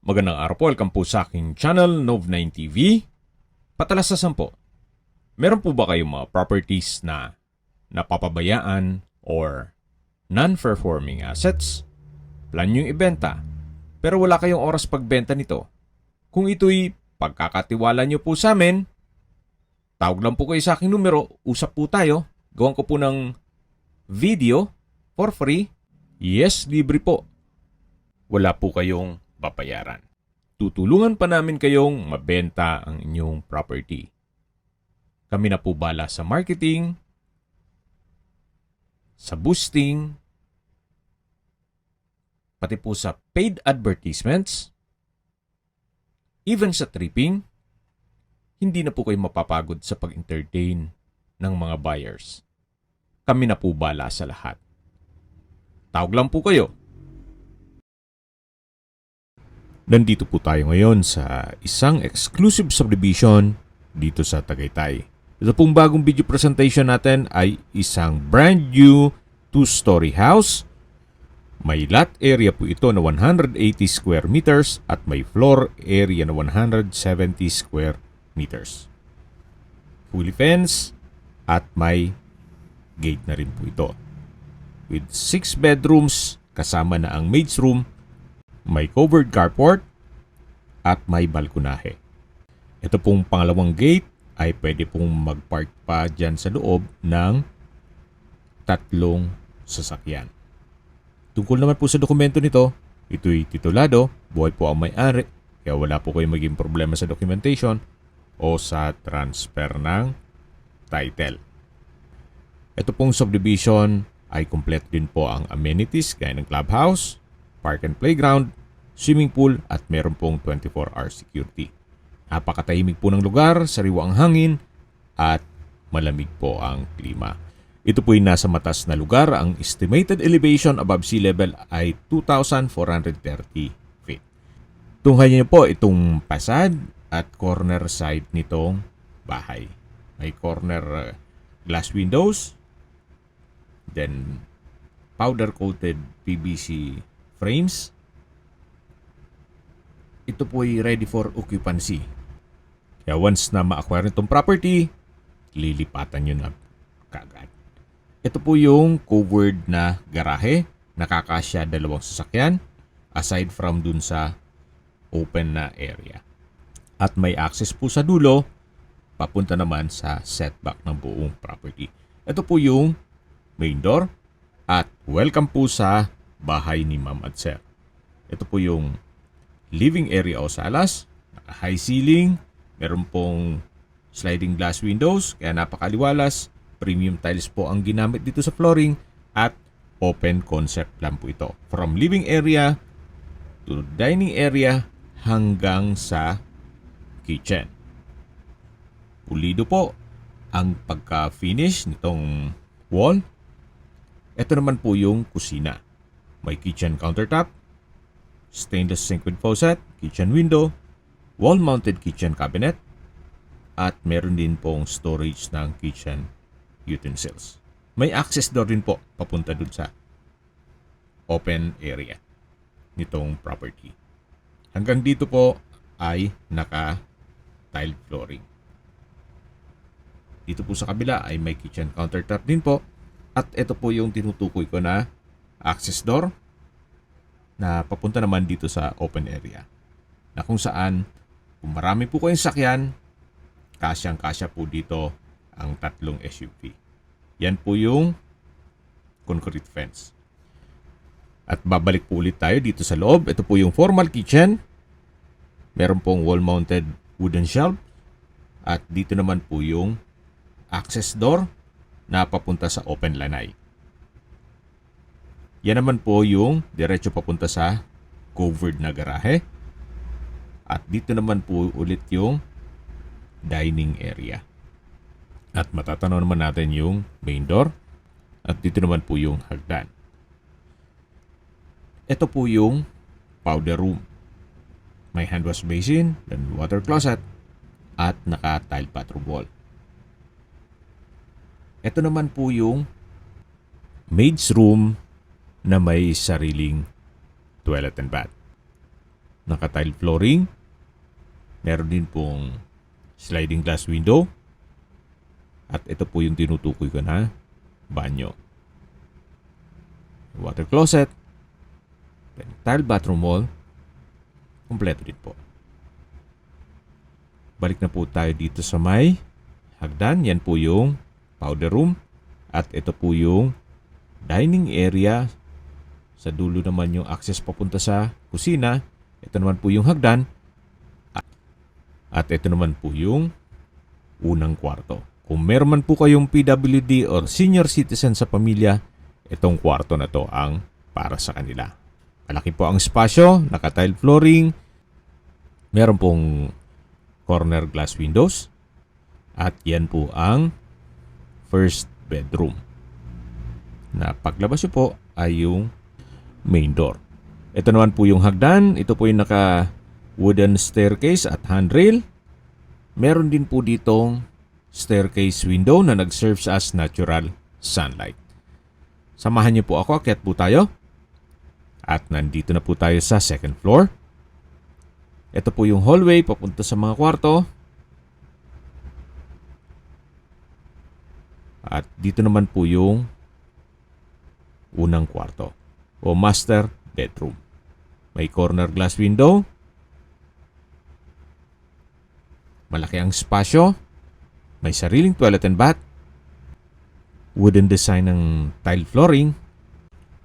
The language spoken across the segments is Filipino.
Magandang araw po, welcome po sa aking channel, Nov9 TV. Patalasasan po, meron po ba kayong mga properties na napapabayaan or non-performing assets? Plan nyo yung ibenta, pero wala kayong oras pagbenta nito. Kung ito'y pagkakatiwala nyo po sa amin, tawag lang po kayo sa aking numero, usap po tayo, gawan ko po ng video for free. Yes, libre po. Wala po kayong babayaran. Tutulungan pa namin kayong mabenta ang inyong property. Kami na po bala sa marketing, sa boosting, pati po sa paid advertisements, even sa tripping. Hindi na po kayo mapapagod sa pag-entertain ng mga buyers. Kami na po bala sa lahat. Tawag lang po kayo. Nandito po tayo ngayon sa isang exclusive subdivision dito sa Tagaytay. Ito pong bagong video presentation natin ay isang brand new 2-story house. May lot area po ito na 180 square meters at may floor area na 170 square meters. Fully fenced at may gate na rin po ito. With 6 bedrooms kasama na ang maid's room, may covered carport at may balkonahe. Ito pong pangalawang gate ay pwede pong magpark pa dyan sa loob ng 3 sasakyan. Tungkol naman po sa dokumento nito, ito'y titulado, buhay po ang may-ari, kaya wala po kayong maging problema sa documentation o sa transfer ng title. Ito pong subdivision ay kompleto din po ang amenities gaya ng clubhouse, park and playground, swimming pool at meron pong 24-hour security. Napakatahimik po ng lugar, sariwa ang hangin at malamig po ang klima. Ito po ay nasa matas na lugar. Ang estimated elevation above sea level ay 2,430 feet. Tunghayan niyo po itong pasad at corner side nitong bahay. May corner glass windows, then powder-coated PVC frames. Ito po ay ready for occupancy. Kaya once na ma-acquire itong property, lilipatan nyo na kagad. Ito po yung covered na garahe. Nakakasya 2 sasakyan aside from dun sa open na area. At may access po sa dulo papunta naman sa setback ng buong property. Ito po yung main door at welcome po sa bahay ni Ma'am at Sir. Ito po yung living area o salas, naka-high ceiling, meron pong sliding glass windows, kaya napakaliwalas, premium tiles po ang ginamit dito sa flooring at open concept lang po ito. From living area to dining area hanggang sa kitchen. Pulido po ang pagka-finish nitong wall. Ito naman po yung kusina. May kitchen countertop, stainless sink with faucet, kitchen window, wall-mounted kitchen cabinet, at meron din pong storage ng kitchen utensils. May access door din po papunta dun sa open area nitong property. Hanggang dito po ay naka-tiled flooring. Dito po sa kabila ay may kitchen countertop din po. At ito po yung tinutukoy ko na access door na papunta naman dito sa open area. Na kung saan, kung marami po kayong sakyan, kasyang-kasya po dito ang 3 SUV. Yan po yung concrete fence. At babalik po ulit tayo dito sa loob. Ito po yung formal kitchen. Meron pong wall-mounted wooden shelf. At dito naman po yung access door na papunta sa open lanay. Yan naman po yung diretso papunta sa covered na garahe. At dito naman po ulit yung dining area. At matatanaw naman natin yung main door. At dito naman po yung hagdan. Ito po yung powder room. May hand wash basin, then water closet, at naka-tile bathroom wall. Ito naman po yung maid's room na may sariling toilet and bath. naka-tile flooring. Meron din pong sliding glass window. At ito po yung tinutukoy ko na banyo. Water closet. Then tile bathroom wall. Kompleto din po. Balik na po tayo dito sa may hagdan. Yan po yung powder room. At ito po yung dining area. Sa dulo naman yung access papunta sa kusina. Ito naman po yung hagdan. At ito naman po yung unang kwarto. Kung meron man po kayong PWD or senior citizen sa pamilya, itong kwarto na to ang para sa kanila. Malaki po ang espasyo, naka-tile flooring, meron pong corner glass windows, at yan po ang first bedroom. Na paglabas nyo po ay yung main door. Ito naman po yung hagdan, ito po yung naka wooden staircase at handrail. Meron din po ditong staircase window na nag-serves as natural sunlight. Samahan niyo po ako, akyat po tayo. At nandito na po tayo sa second floor. Ito po yung hallway papunta sa mga kwarto. At dito naman po yung unang kwarto o master bedroom. May corner glass window. Malaki ang espasyo. May sariling toilet and bath. Wooden design ng tile flooring.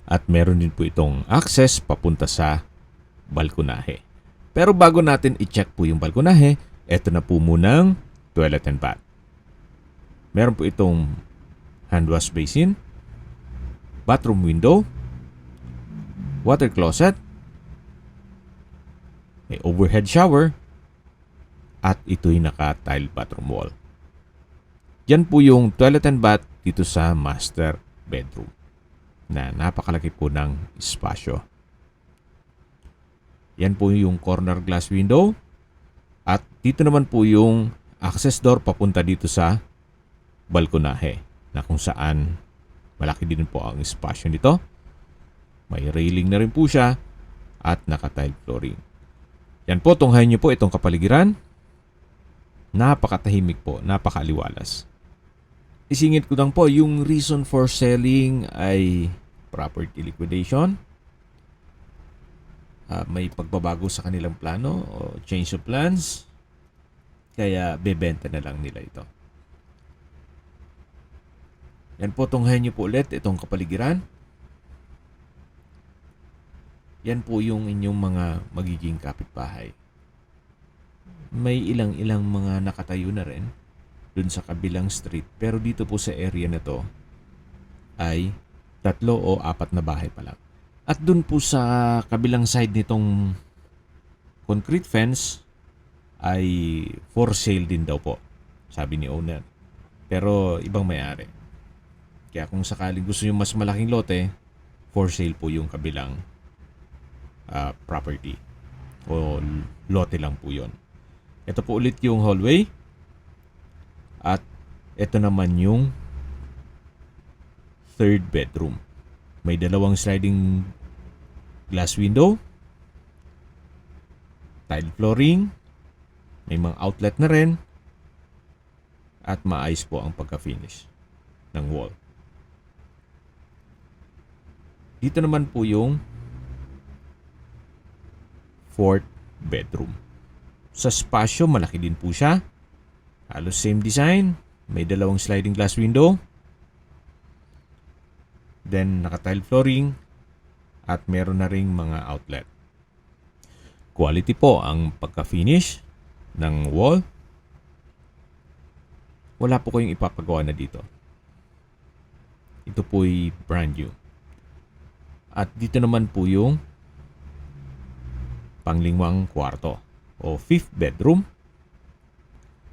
At meron din po itong access papunta sa balkonahe. Pero bago natin i-check po yung balkonahe, eto na po munang toilet and bath. Meron po itong hand wash basin, bathroom window, water closet, may overhead shower, at ito'y naka-tile bathroom wall. Yan po yung toilet and bath dito sa master bedroom na napakalaki po ng espasyo. Yan po yung corner glass window at dito naman po yung access door papunta dito sa balkonahe na kung saan malaki din po ang espasyo nito. May railing na rin po siya at naka-tile flooring. Yan po, tunghayin nyo po itong kapaligiran. Napakatahimik po, napakaaliwalas. Isingit ko lang po, yung reason for selling ay property liquidation. May pagbabago sa kanilang plano o change of plans. Kaya bebenta na lang nila ito. Yan po, tunghayin nyo po ulit itong kapaligiran. Yan po yung inyong mga magiging kapitbahay. May ilang-ilang mga nakatayo na rin dun sa kabilang street. Pero dito po sa area na to ay 3 o 4 na bahay pa lang. At dun po sa kabilang side nitong concrete fence ay for sale din daw po, sabi ni owner. Pero ibang may-ari. Kaya kung sakaling gusto nyo mas malaking lote, for sale po yung kabilang property. O lote lang po yun. Ito po ulit yung hallway. At ito naman yung third bedroom. May 2 sliding glass window, tile flooring, may mga outlet na rin, at maayos po ang pagka-finish ng wall. Dito naman po yung fourth bedroom. Sa spasyo, malaki din po siya. Halos same design. May 2 sliding glass window. Then, naka-tile flooring. At meron na ring mga outlet. Quality po ang pagka-finish ng wall. Wala po kayong ipapagawa na dito. Ito po'y brand new. At dito naman po yung panglingwang kwarto o 5th bedroom.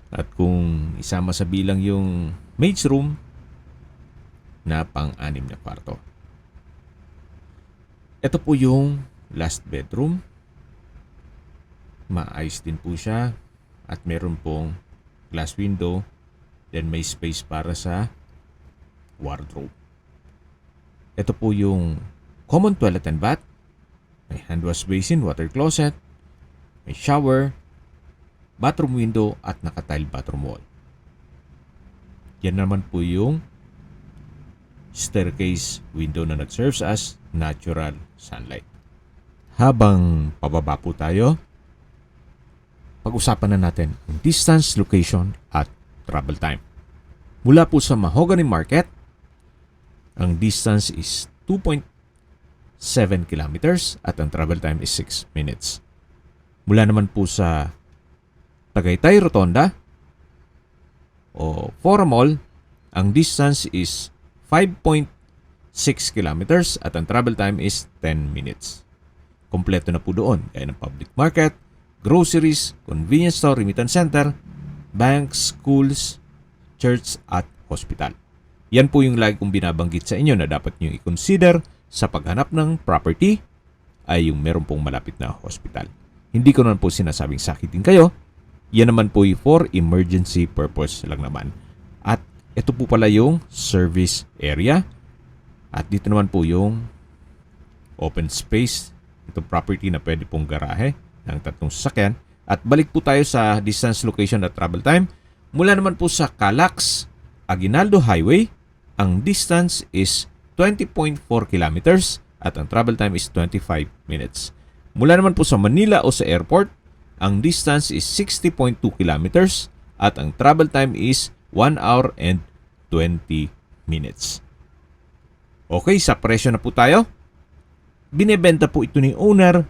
At kung isama sa bilang yung maid's room na pang-6 na kwarto. Ito po yung last bedroom. Maayos din po siya at meron pong glass window. Then may space para sa wardrobe. Ito po yung common toilet and bath. May hand wash basin, water closet, may shower, bathroom window at naka-tile bathroom wall. Yan naman po yung staircase window na nag-serves as natural sunlight. Habang pababa po tayo, pag-usapan na natin ang distance, location at travel time. Mula po sa Mahogany Market, ang distance is 2.7 kilometers at ang travel time is 6 minutes. Mula naman po sa Tagaytay Rotonda o Fora Mall, ang distance is 5.6 kilometers at ang travel time is 10 minutes. Kompleto na po doon gaya ng public market, groceries, convenience store, remittance center, banks, schools, church at hospital. Yan po yung lagi kong binabanggit sa inyo na dapat nyo i-consider sa paghanap ng property ay yung meron pong malapit na hospital. Hindi ko naman po sinasabing sakitin kayo. Yan naman po yung for emergency purpose lang naman. At ito po pala yung service area. At dito naman po yung open space. Itong property na pwede pong garahe ng 3 sasakyan. At balik po tayo sa distance, location at travel time. Mula naman po sa Calax, Aguinaldo Highway, ang distance is 20.4 kilometers at ang travel time is 25 minutes. Mula naman po sa Manila o sa airport, ang distance is 60.2 kilometers at ang travel time is 1 hour and 20 minutes. Okay, sa presyo na po tayo. Binebenta po ito ni owner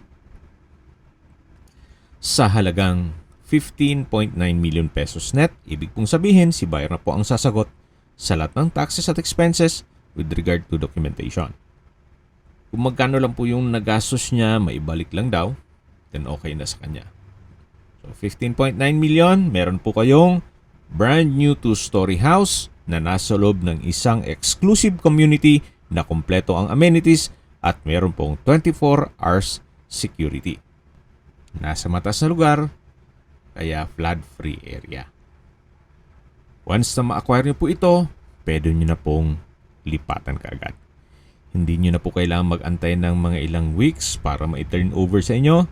sa halagang 15.9 million pesos net. Ibig pong sabihin, si buyer na po ang sasagot sa lahat ng taxes at expenses with regard to documentation. Kung magkano lang po yung nagastos niya, maibalik lang daw, then okay na sa kanya. So 15.9 million, meron po kayong brand new 2-story house na nasa loob ng isang exclusive community na kompleto ang amenities at meron pong 24 hours security. Nasa matas na lugar, kaya flood-free area. Once na ma-acquire nyo po ito, pwede nyo na pong lipatan kaagad. Hindi nyo na po kailangan mag-antay ng mga ilang weeks para ma-turn over sa inyo.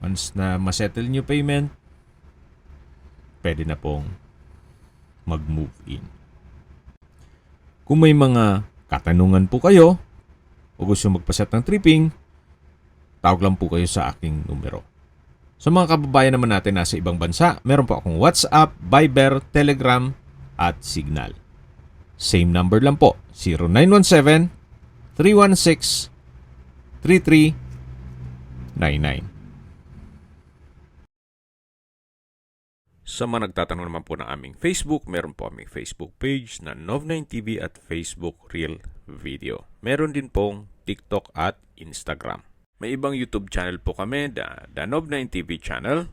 Once na ma-settle nyo payment, pwede na pong mag-move in. Kung may mga katanungan po kayo o gusto magpaset ng tripping, tawag lang po kayo sa aking numero. Sa mga kababayan naman natin nasa ibang bansa, meron po akong WhatsApp, Viber, Telegram, at Signal. Same number lang po, 0917-316-3399. Sa mga nagtatanong naman po ng aming Facebook, meron po aming Facebook page na Nov9TV at Facebook Real Video. Meron din pong TikTok at Instagram. May ibang YouTube channel po kami, the Nov9TV channel,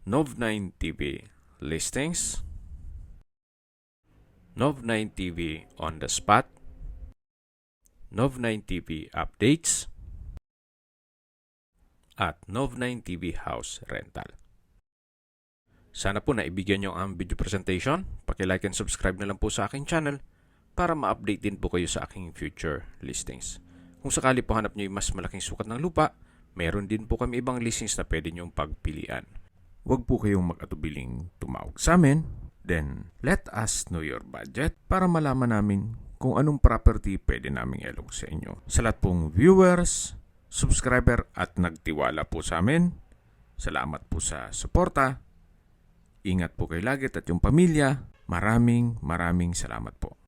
Nov9TV Listings, Nov9TV On The Spot, Nov9TV Updates, at Nov9TV House Rental. Sana po naibigyan nyo ang video presentation. Paki-like and subscribe na lang po sa aking channel para ma-update din po kayo sa aking future listings. Kung sakali po hanap nyo yung mas malaking sukat ng lupa, meron din po kami ibang listings na pwede nyong pagpilian. Huwag po kayong mag-atubiling tumawag sa amin. Then, let us know your budget para malaman namin kung anong property pwede naming ilog sa inyo. Sa lahat pong viewers, subscriber at nagtiwala po sa amin, salamat po sa suporta. Ingat po kayo lagi at yung pamilya. Maraming salamat po.